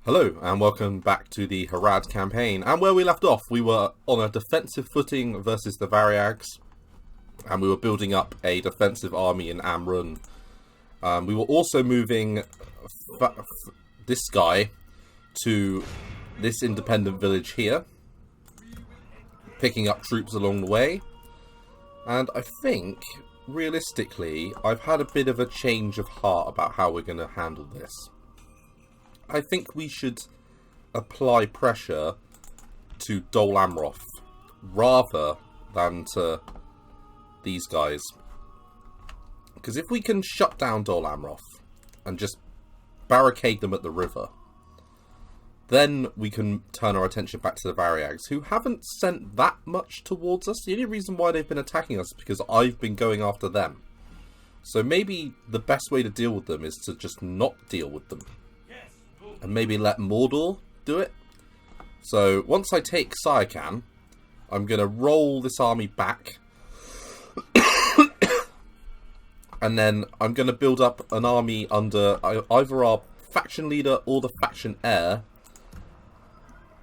Hello and welcome back to the Harad Campaign, and where we left off we were on a defensive footing versus the Variags, and we were building up a defensive army in Amrun. We were also moving this guy to this independent village here, picking up troops along the way, and I think realistically I've had a bit of a change of heart about how we're going to handle this. I think we should apply pressure to Dol Amroth rather than to these guys. Because if we can shut down Dol Amroth and just barricade them at the river, then we can turn our attention back to the Variags, who haven't sent that much towards us. The only reason why they've been attacking us is because I've been going after them. So maybe the best way to deal with them is to just not deal with them. And maybe let Mordor do it. So once I take Sayakan, I'm going to roll this army back. And then I'm going to build up an army under either our faction leader or the faction heir,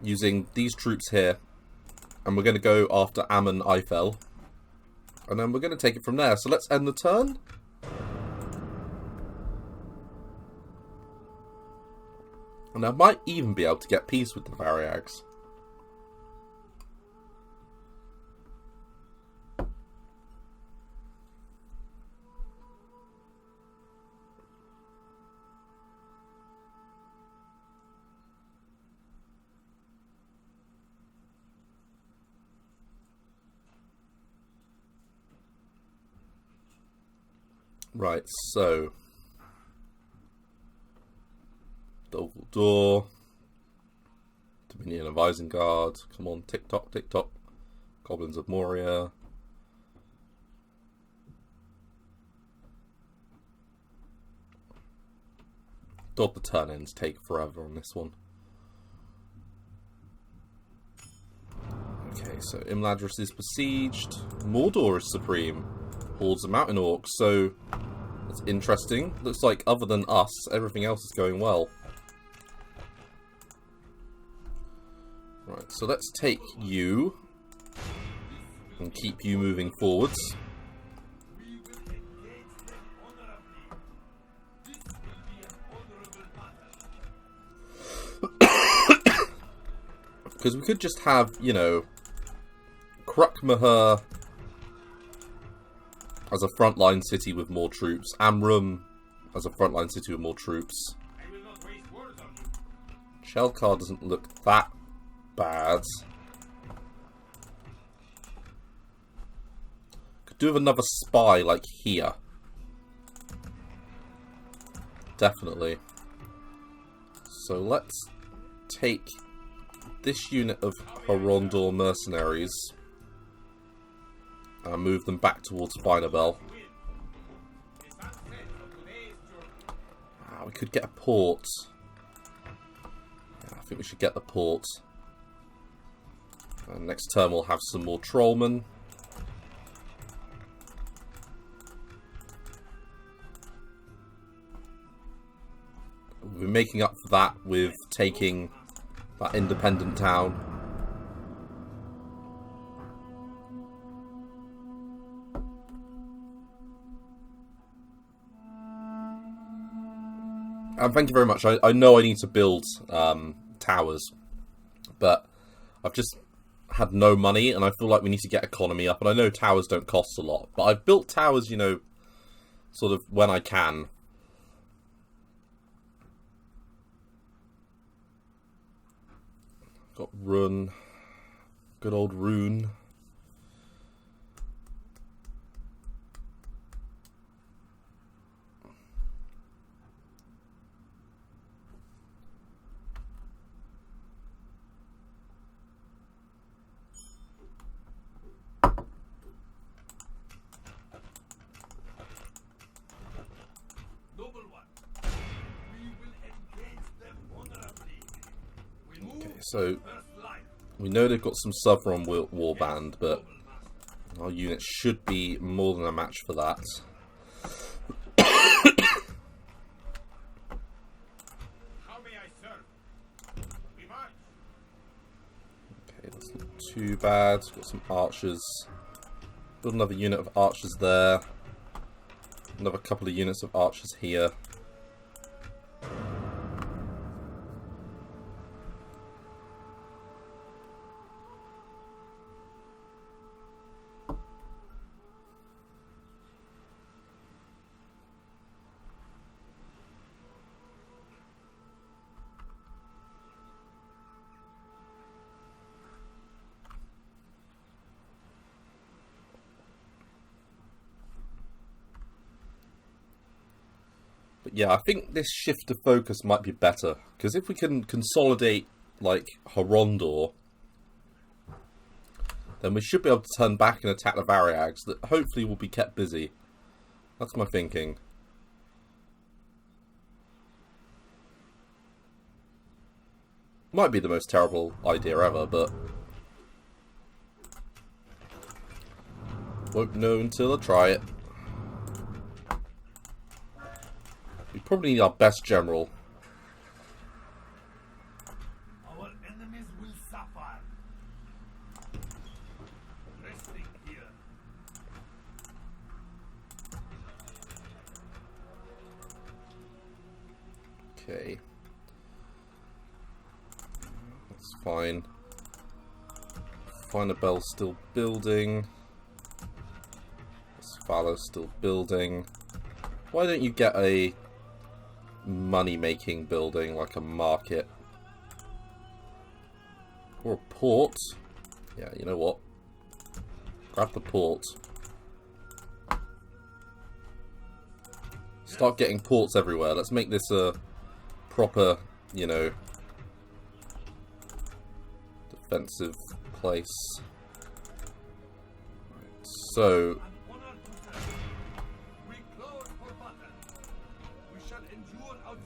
using these troops here. And we're going to go after Ammon Eifel. And then we're going to take it from there. So let's end the turn. And I might even be able to get peace with the Variags. Right, so Door, Dominion of Isengard, come on, tick tock, Goblins of Moria. God, the turn ends take forever on this one. Okay, so Imladris is besieged, Mordor is supreme, hordes of mountain orcs, so that's interesting. Looks like other than us, everything else is going well. Right, so let's take you and keep you moving forwards. Because we could just have, you know, Krukmahur as a frontline city with more troops, Amrum as a frontline city with more troops. Shelkar doesn't look that bad. Could do with another spy like here. Definitely. So let's take this unit of Horondor mercenaries and move them back towards Binabel. We could get a port. Yeah, I think we should get the port. And next turn we'll have some more trollmen. We'll be making up for that with taking that independent town. And thank you very much. I know I need to build towers, but I've just had no money, and I feel like we need to get economy up. And I know towers don't cost a lot, but I've built towers, you know, sort of when I can. Got Rune, good old Rune. So, we know they've got some Southron warband, but our units should be more than a match for that. Too bad. Got some archers. Build another unit of archers there. Another couple of units of archers here. But yeah, I think this shift of focus might be better. Because if we can consolidate, like, Horondor, then we should be able to turn back and attack the Variags that hopefully will be kept busy. That's my thinking. Might be the most terrible idea ever, but won't know until I try it. We probably need our best general. Our enemies will suffer. Resting here. Okay. That's fine. Finabel's still building. Svalor's still building. Why don't you get a money-making building, like a market? Or a port? Yeah, you know what? Grab the port. Start getting ports everywhere. Let's make this a proper, you know, defensive place. Right, so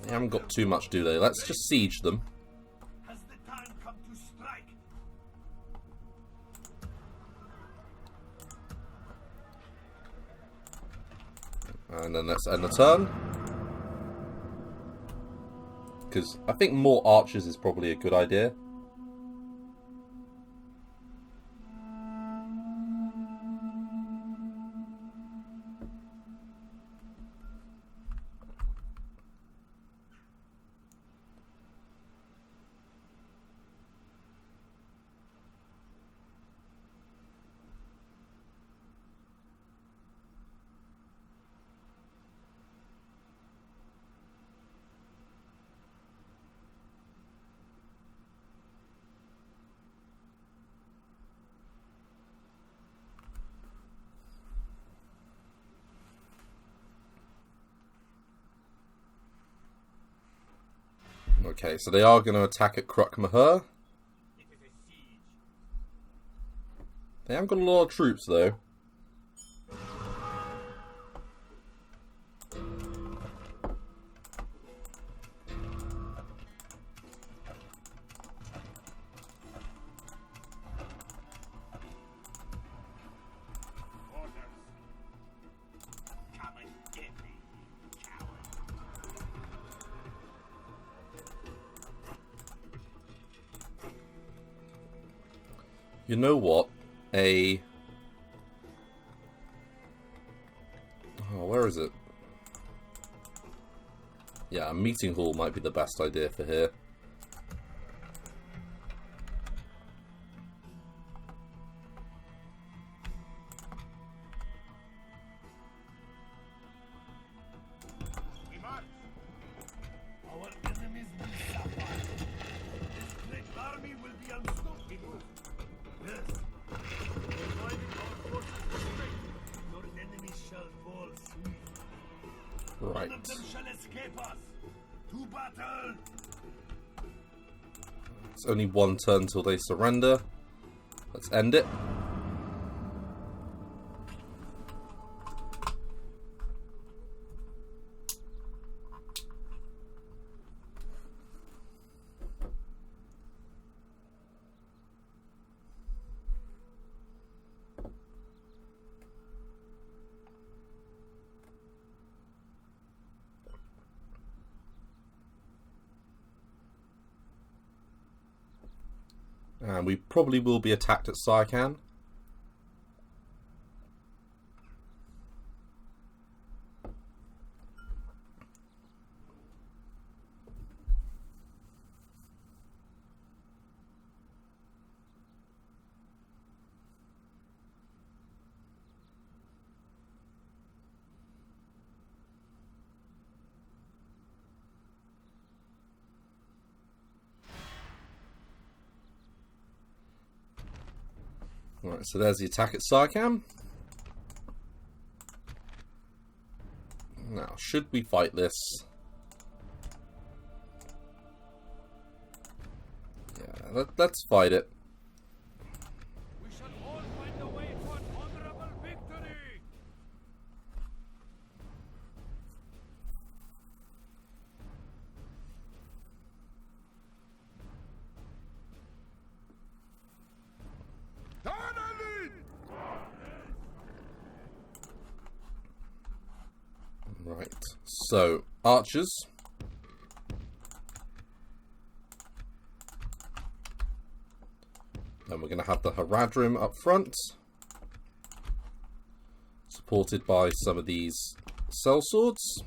they haven't got too much, do they? Let's just siege them. Has the time come to strike? And then let's end the turn. Because I think more archers is probably a good idea. Okay, so they are going to attack at Krukmaher. They haven't got a lot of troops, though. You know what? Oh, where is it? Yeah, a meeting hall might be the best idea for here. Our enemies will suffer. This great army will be unstoppable. Yes. Providing our forces strength, your enemies shall fall swift. Right. None of them shall escape us. To battle! It's only one turn till they surrender. Let's end it. And we probably will be attacked at Sarkhan. Right, so there's the attack at Sarkhan. Now, should we fight this? Yeah, let's fight it. We shall all find a way to an honorable victory. Right, so archers. Then we're going to have the Haradrim up front, supported by some of these sellswords.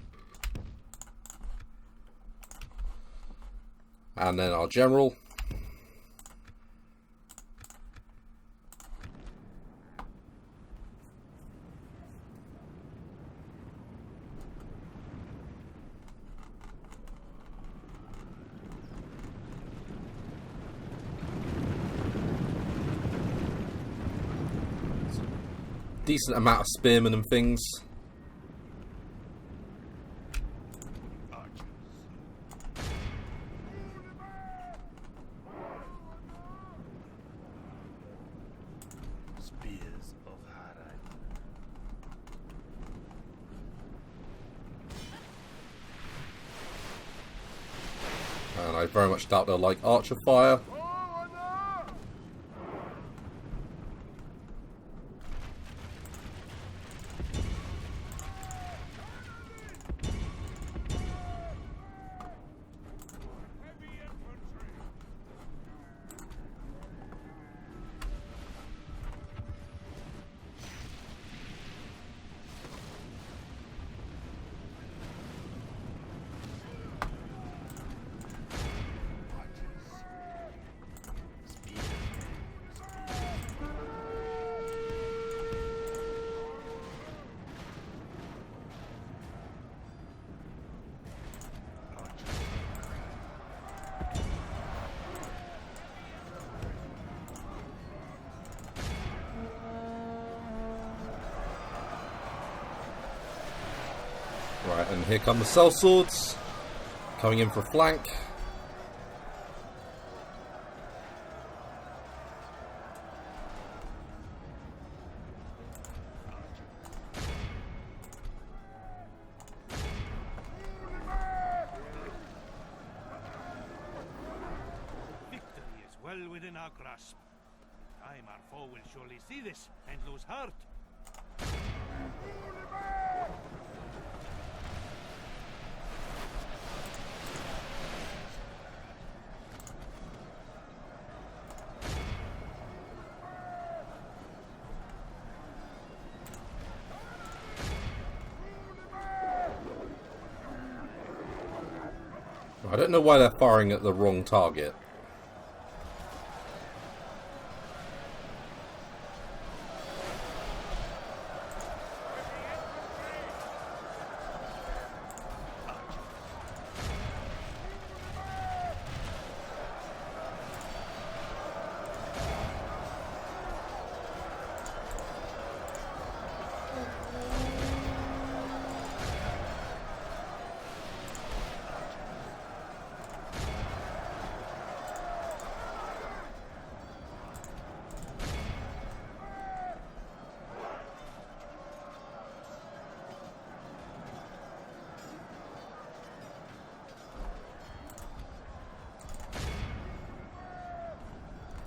And then our general. Decent amount of spearmen and things. Spears of Harad. And I very much doubt they'll like archer fire. Right, and here come the sellswords, coming in for a flank. Victory is well within our grasp. Time our foe will surely see this and lose heart. I don't know why they're firing at the wrong target.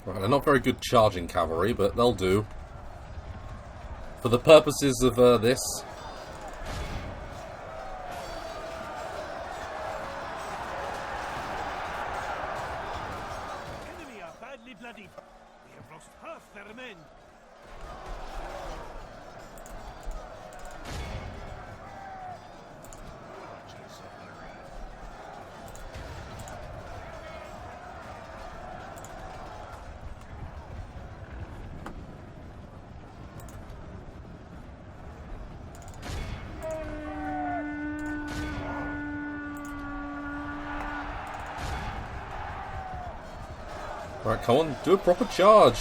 Right, they're not very good charging cavalry, but they'll do. For the purposes of this. Enemy are badly bloodied. They have lost half their men. Right, come on, do a proper charge.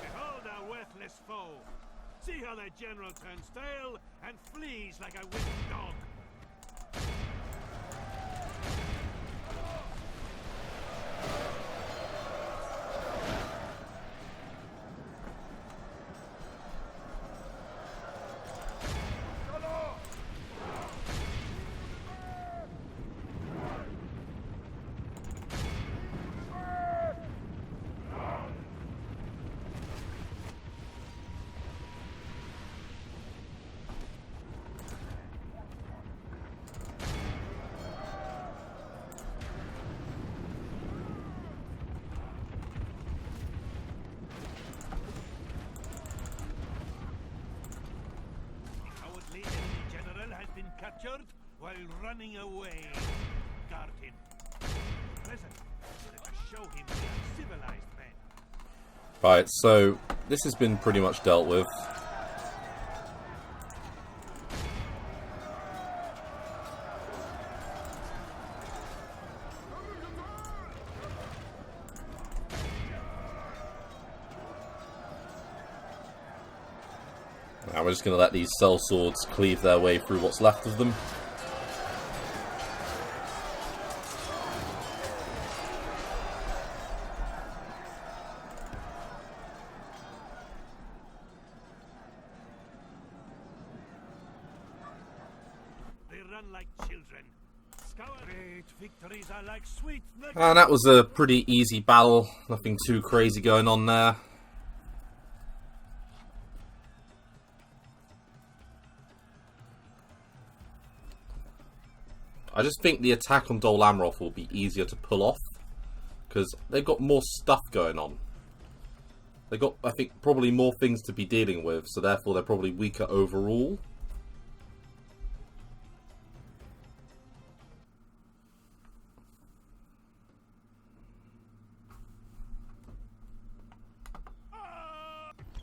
Behold our worthless foe. See how their general turns tail and flees like a whipped dog. Captured while running away. Guard him. Listen, let us show him we are civilized men. Right, so this has been pretty much dealt with. Now we're just going to let these sellswords cleave their way through what's left of them. They run like children. Great victories are like sweet nuts. And that was a pretty easy battle. Nothing too crazy going on there. I just think the attack on Dol Amroth will be easier to pull off, because they've got more stuff going on. They've got, I think, probably more things to be dealing with, so therefore they're probably weaker overall.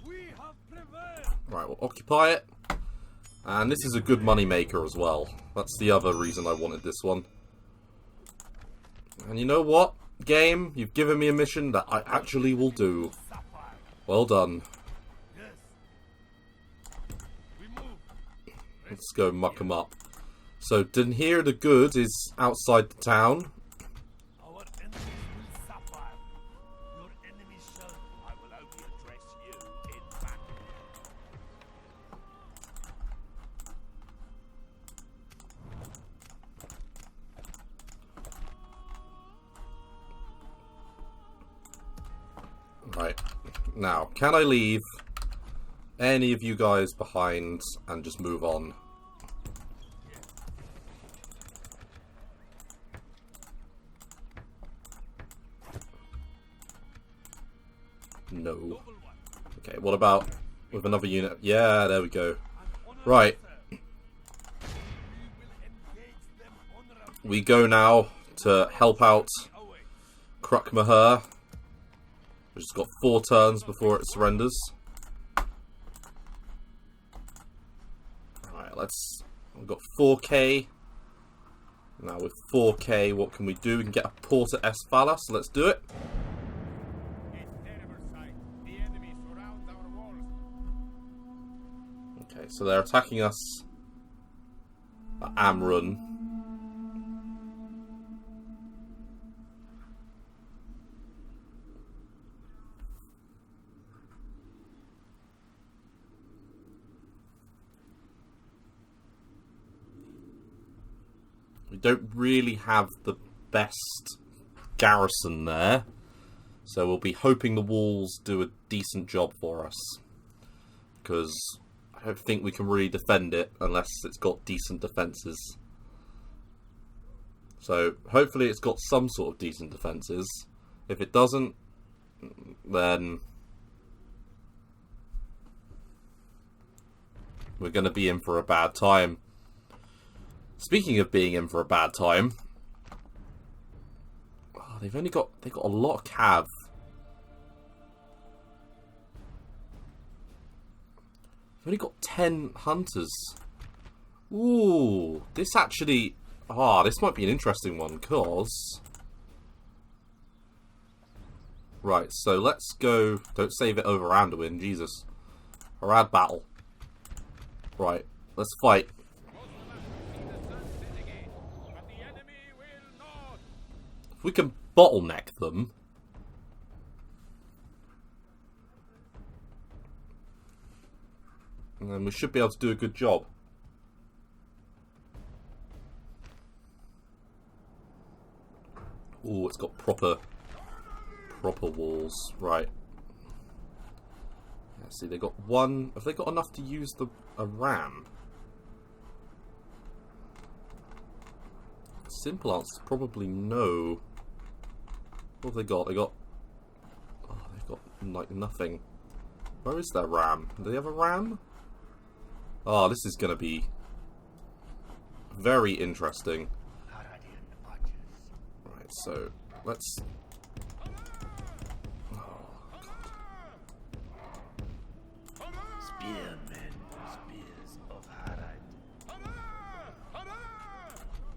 We have prevailed. Right, we'll occupy it. And this is a good money maker as well. That's the other reason I wanted this one. And you know what, game? You've given me a mission that I actually will do. Well done. Let's go muck them up. So, Dunhir the Good is outside the town. Our enemies will suffer. Your enemies shall. I will only address you in battle. Right. Now, can I leave any of you guys behind and just move on? No. Okay, what about with another unit? Yeah, there we go. Right. We go now to help out Krukmaher, which has got 4 turns before it surrenders. Alright, we've got 4k. Now with 4k, what can we do? We can get a port at Esphala, so let's do it. Okay, so they're attacking us at Amrun. We don't really have the best garrison there, so we'll be hoping the walls do a decent job for us. Because I I don't think we can really defend it unless it's got decent defences. So hopefully it's got some sort of decent defences. If it doesn't, then we're going to be in for a bad time. Speaking of being in for a bad time, oh, they've got a lot of cav. They've only got 10 hunters. Ooh, this actually, this might be an interesting one, cause right. So let's go. Don't save it over Anduin, Jesus. Harad battle. Right, let's fight. If we can bottleneck them, then we should be able to do a good job. Ooh, it's got proper walls. Right. Let's see, they got one. Have they got enough to use a ram? Simple answer is probably no. What have they got? They've got like nothing. Where is their ram? Do they have a ram? Oh, this is going to be very interesting. Right, so let's... Oh, God. Spearmen, spears of Harad.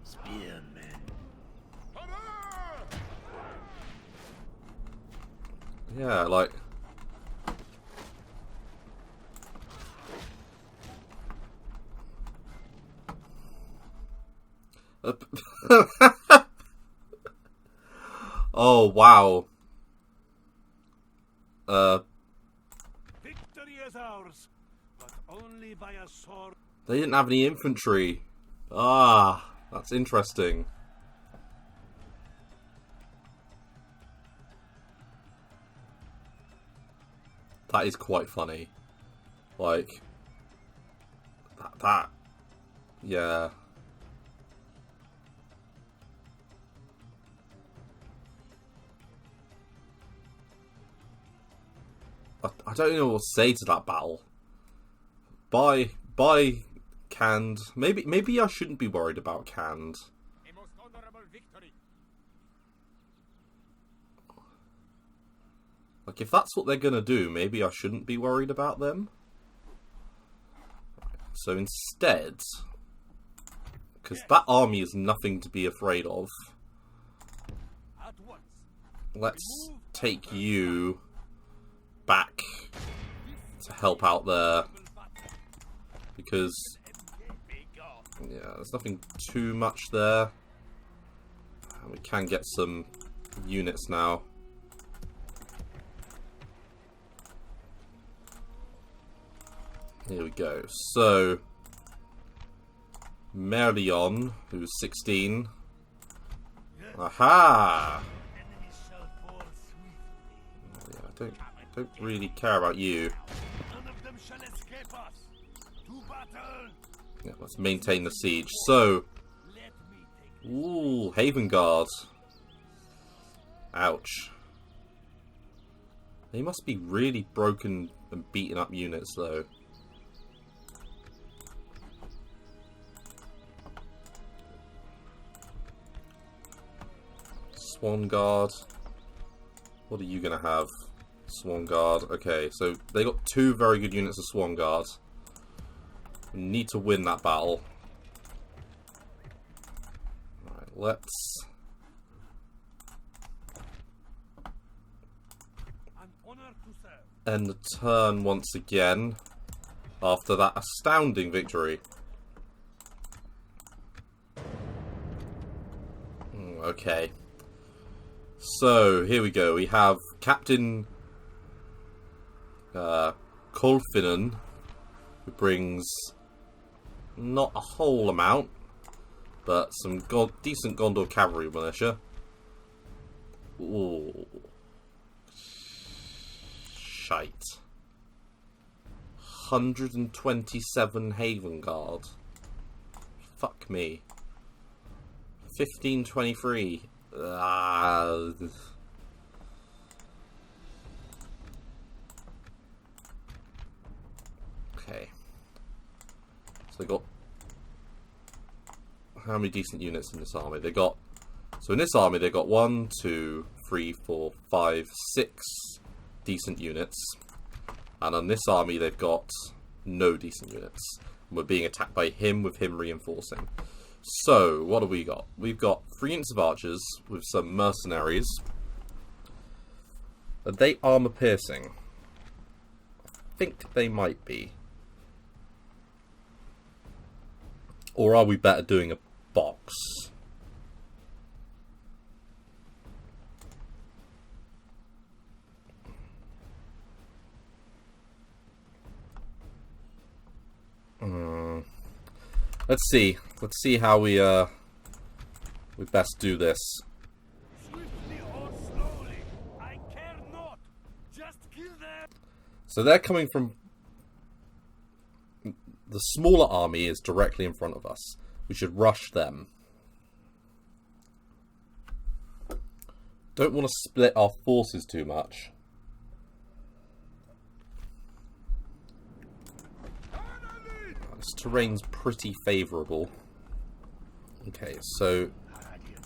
Spearmen. Yeah, like... Oh, wow. Victory is ours, but only by a sword. They didn't have any infantry. Ah, that's interesting. That is quite funny. Like, that yeah. I don't know what to say to that battle. By Canned. Maybe I shouldn't be worried about Canned. A most honorable victory. Like, if that's what they're gonna do, maybe I shouldn't be worried about them. So instead, because that army is nothing to be afraid of, At once. let's take you back to help out there, because yeah, there's nothing too much there, and we can get some units now. Here we go. So Merlion, who's 16. Aha! Enemies shall fall swiftly. Yeah, I don't really care about you. None of them shall escape us. To battle. Yeah, let's maintain the siege. So, Let me take ooh, Haven Guard. Ouch. They must be really broken and beaten up units, though. Swan Guard. What are you gonna have? Swan Guard. Okay, so they got 2 very good units of Swan Guard. We need to win that battle. Alright, let's... an honor to serve. end the turn once again after that astounding victory. Okay. So, here we go. We have Captain Kolfinen, who brings not a whole amount, but some decent Gondor cavalry militia. Ooh. Shite. 127 Haven Guard. Fuck me. 1523. Okay. So they got... How many decent units in this army? They got... So in this army they got 1, 2, 3, 4, 5, 6 decent units. And on this army they've got no decent units. And we're being attacked by him with him reinforcing. So, what have we got? We've got 3 units of archers with some mercenaries. Are they armor piercing? I think they might be. Or are we better doing a box? Let's see. Let's see how we best do this. Swiftly or slowly, I care not. Just kill them. So they're coming from... The smaller army is directly in front of us. We should rush them. Don't want to split our forces too much. This terrain's pretty favourable. Okay, so...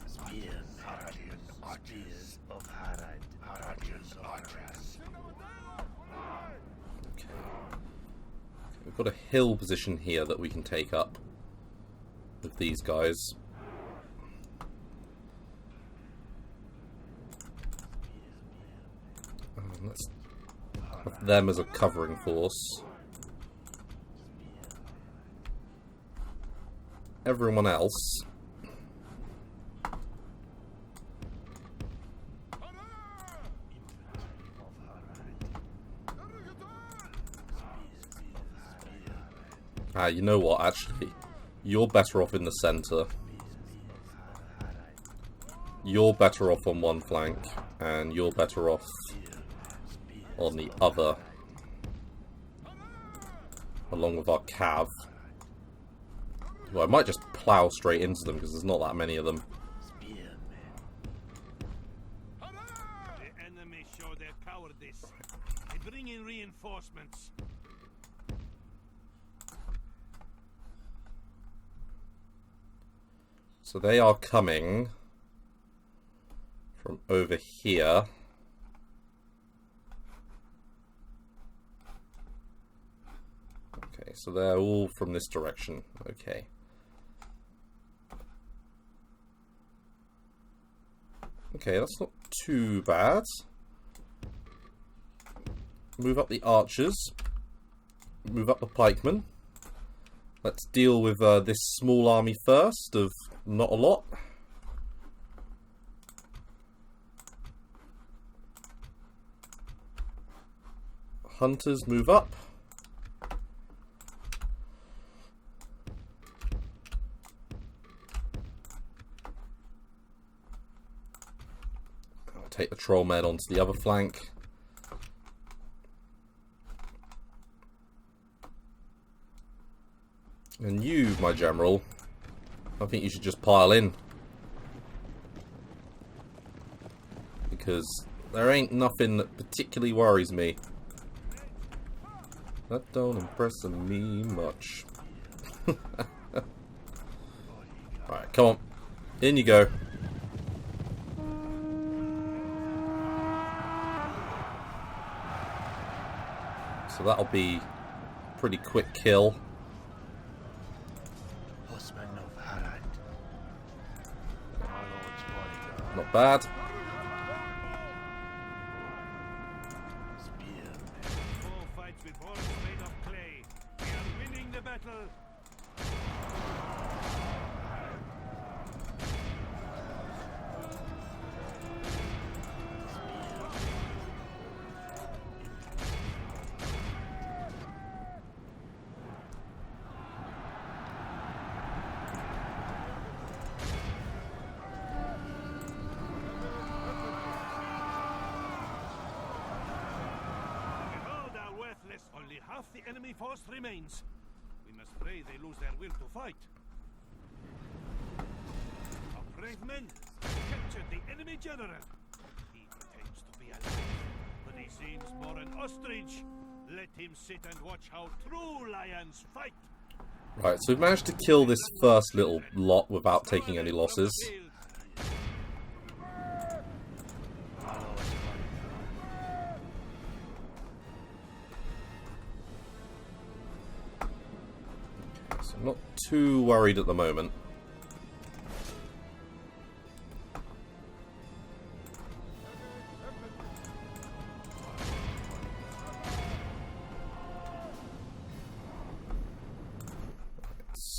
Spears of Harad. Haradian archers. Okay. We've got a hill position here that we can take up with these guys. Let's have them as a covering force. Everyone else. You know what, actually? You're better off in the centre. You're better off on one flank, and you're better off on the other. Along with our cav. Well, I might just plough straight into them because there's not that many of them. The enemy show their cowardice. They bring in reinforcements. So they are coming from over here. Okay, so they're all from this direction. Okay. Okay, that's not too bad. Move up the archers. Move up the pikemen. Let's deal with this small army first of not a lot. Hunters move up. I'll take the trollmen onto the other flank. And you, my general, I think you should just pile in. Because there ain't nothing that particularly worries me. That don't impress me much. Alright, come on. In you go. So that'll be a pretty quick kill. Not bad. All fights with horns made of clay. We are winning the battle. Yes, only half the enemy force remains. We must pray they lose their will to fight. Our brave men captured the enemy general. He pretends to be alive, but he seems more an ostrich. Let him sit and watch how true lions fight. Right, so we've managed to kill this first little lot without taking any losses. So I'm not too worried at the moment.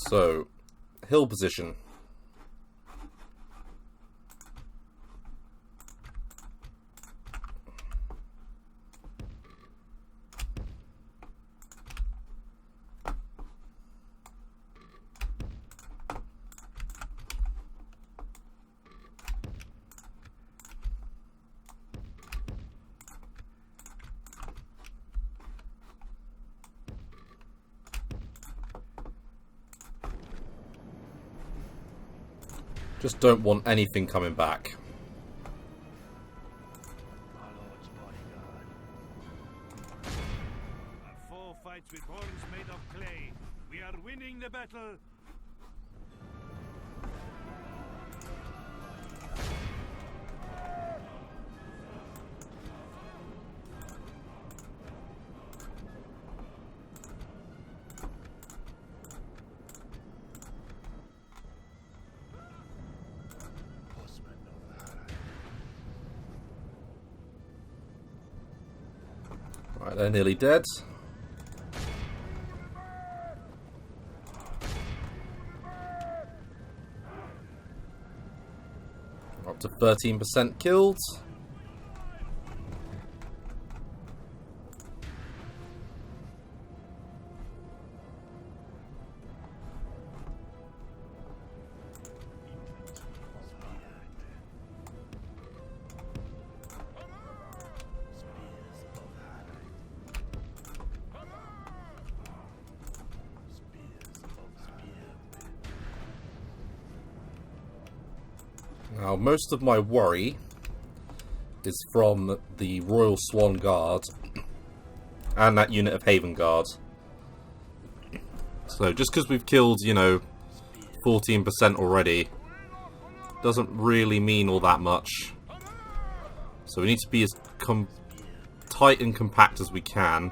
So, hill position. Just don't want anything coming back. Our Lord's bodyguard. A foe fights with horns made of clay. We are winning the battle. Horsemen of Harad. Right, they're nearly dead. Up to 13% killed. Now, most of my worry is from the Royal Swan Guard and that unit of Haven Guard. So, just because we've killed, 14% already, doesn't really mean all that much. So we need to be as tight and compact as we can.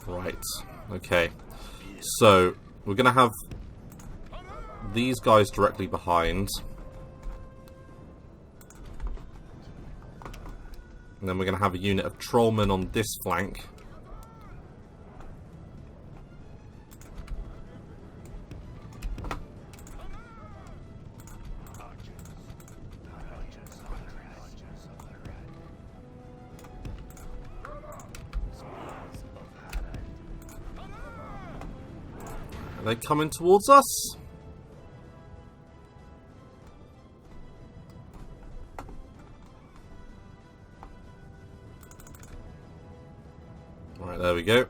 Right. Okay, so we're going to have these guys directly behind. And then we're going to have a unit of trollmen on this flank. Are they coming towards us? Right, there we go.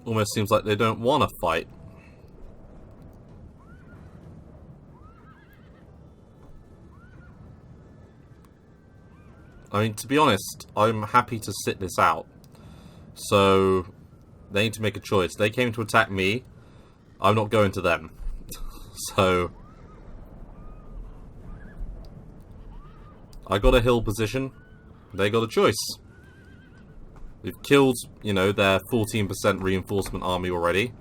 Almost seems like they don't want to fight. I mean, to be honest, I'm happy to sit this out. So, they need to make a choice. They came to attack me. I'm not going to them. So, I got a hill position. They got a choice. We've killed, their 14% reinforcement army already.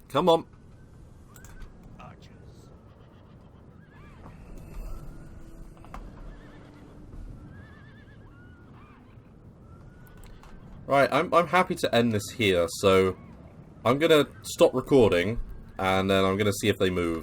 Come on. Archers. Right, I'm happy to end this here, so I'm gonna stop recording, and then I'm gonna see if they move.